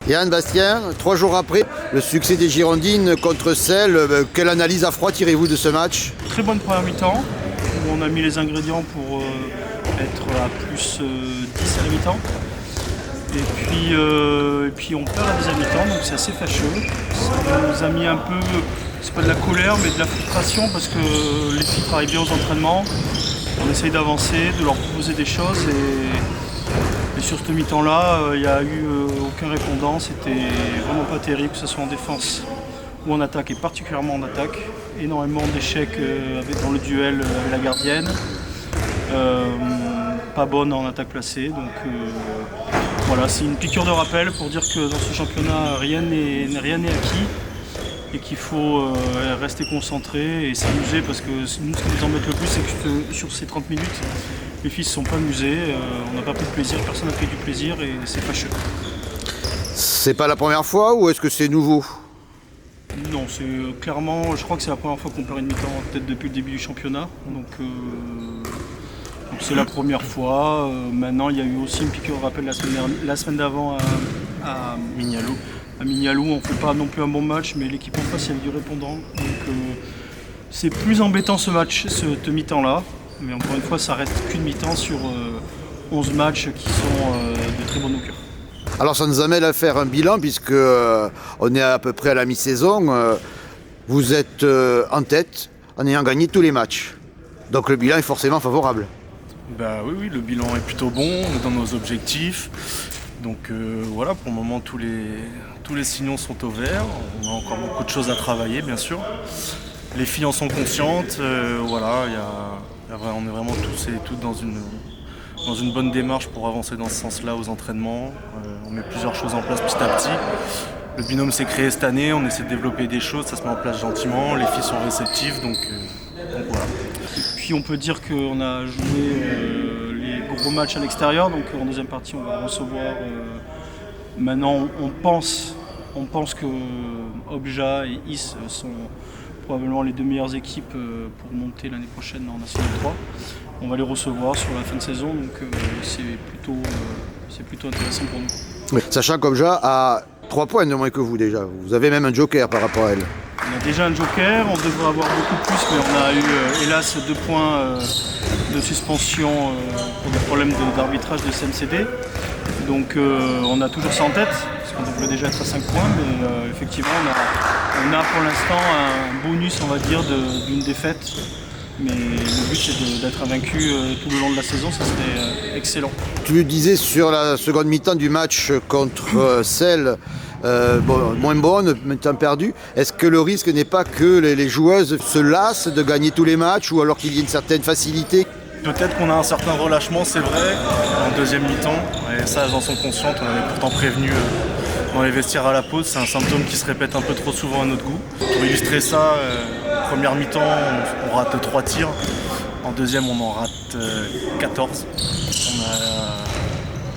Yann Bastien, 3 jours après le succès des Girondines contre Celle, quelle analyse à froid tirez-vous de ce match? Très bonne première mi-temps, où on a mis les ingrédients pour être à plus 10 à la mi-temps. Et puis on perd la deuxième mi-temps, donc c'est assez fâcheux. Ça nous a mis un peu, c'est pas de la colère, mais de la frustration parce que les filles travaillent bien aux entraînements. On essaye d'avancer, de leur proposer des choses et sur ce mi-temps-là, il n'y a eu aucun répondant. C'était vraiment pas terrible, que ce soit en défense ou en attaque, et particulièrement en attaque. Énormément d'échecs dans le duel avec la gardienne. Pas bonne en attaque placée. Donc voilà, c'est une piqûre de rappel pour dire que dans ce championnat, rien n'est acquis et qu'il faut rester concentré et s'amuser, parce que nous, ce qui nous embête le plus, c'est que sur ces 30 minutes, les filles ne se sont pas amusées, on n'a pas pris de plaisir, personne n'a pris du plaisir et c'est fâcheux. C'est pas la première fois ou est-ce que c'est nouveau? Non, c'est clairement, je crois que c'est la première fois qu'on perd une mi-temps, peut-être depuis le début du championnat. Donc c'est la première fois. Maintenant, il y a eu aussi une piqûre de rappel la semaine d'avant à Mignaloux. À Mignaloux, on ne fait pas non plus un bon match, mais l'équipe en face, il y avait du répondant. Donc c'est plus embêtant ce match, ce mi-temps-là. Mais encore une fois, ça reste qu'une mi-temps sur 11 matchs qui sont de très bonne augure. Alors ça nous amène à faire un bilan puisque on est à peu près à la mi-saison. Vous êtes en tête en ayant gagné tous les matchs. Donc le bilan est forcément favorable. Bah oui, le bilan est plutôt bon, on est dans nos objectifs. Donc voilà, pour le moment tous les signaux sont au vert. On a encore beaucoup de choses à travailler, bien sûr. Les filles en sont conscientes. Voilà, on est vraiment tous et toutes dans une bonne démarche pour avancer dans ce sens-là aux entraînements. On met plusieurs choses en place petit à petit. Le binôme s'est créé cette année, on essaie de développer des choses, ça se met en place gentiment, les filles sont réceptives, donc voilà. Et puis on peut dire qu'on a joué les gros matchs à l'extérieur, donc en deuxième partie on va recevoir. Maintenant on pense que Obja et Is sont probablement les deux meilleures équipes pour monter l'année prochaine en National 3. On va les recevoir sur la fin de saison, donc c'est plutôt intéressant pour nous. Oui. Sachant qu'Obja a 3 points de moins que vous déjà. Vous avez même un joker par rapport à elle. On a déjà un joker, on devrait avoir beaucoup plus, mais on a eu hélas 2 points de suspension pour des problèmes d'arbitrage de CNCD. Donc on a toujours ça en tête, parce qu'on devrait déjà être à 5 points, mais effectivement on a pour l'instant un bonus, on va dire, d'une défaite. Mais le but c'est d'être invaincu tout le long de la saison, ça serait excellent. Tu le disais sur la seconde mi-temps du match contre Celle, moins bonne, temps perdu. Est-ce que le risque n'est pas que les joueuses se lassent de gagner tous les matchs ou alors qu'il y ait une certaine facilité? Peut-être qu'on a un certain relâchement, c'est vrai, en deuxième mi-temps, et ça elles en sont conscientes, on avait pourtant prévenu dans les vestiaires à la pause, c'est un symptôme qui se répète un peu trop souvent à notre goût. Pour illustrer ça, première mi-temps, on rate 3 tirs, en deuxième on en rate 14.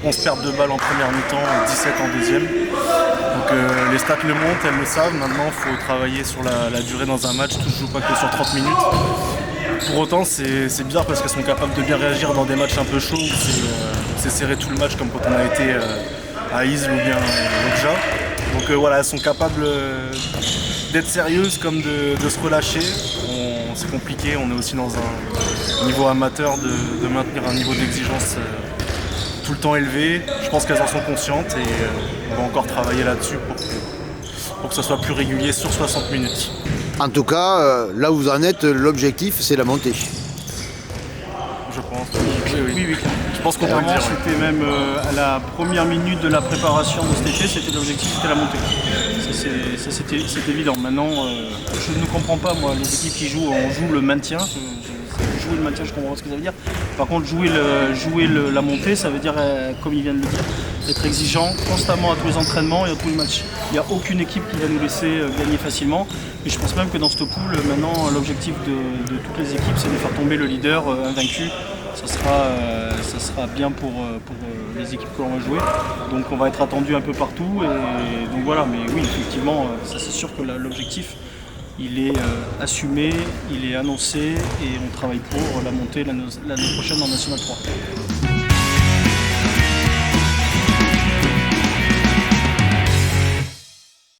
On a 11 pertes de balles en première mi-temps et 17 en deuxième. Donc les stats le montrent, elles le savent, maintenant il faut travailler sur la durée dans un match, tout ne joue pas que sur 30 minutes. Pour autant, c'est bizarre parce qu'elles sont capables de bien réagir dans des matchs un peu chauds où c'est serré tout le match, comme quand on a été à Isle ou bien au Obja. Donc voilà, elles sont capables d'être sérieuses comme de se relâcher. C'est compliqué, on est aussi dans un niveau amateur de maintenir un niveau d'exigence tout le temps élevé. Je pense qu'elles en sont conscientes et on va encore travailler là-dessus pour que ce soit plus régulier sur 60 minutes. En tout cas, là où vous en êtes, l'objectif c'est la montée. Je pense. Oui. Je pense qu'on peut le dire. C'était même à la première minute de la préparation de cet été, c'était l'objectif, c'était la montée. Ça c'est évident. Maintenant, je ne comprends pas, moi, les équipes qui jouent, on joue le maintien. Jouer le maintien, je comprends pas ce que ça veut dire. Par contre, jouer la montée, ça veut dire, comme il vient de le dire, être exigeant constamment à tous les entraînements et à tous les matchs. Il n'y a aucune équipe qui va nous laisser gagner facilement. Et je pense même que dans cette poule, maintenant, l'objectif de toutes les équipes, c'est de faire tomber le leader invaincu. Ça sera bien pour les équipes que l'on va jouer. Donc on va être attendu un peu partout. Et donc voilà, mais oui, effectivement, ça c'est sûr que l'objectif, il est assumé, il est annoncé et on travaille pour la montée l'année prochaine en National 3.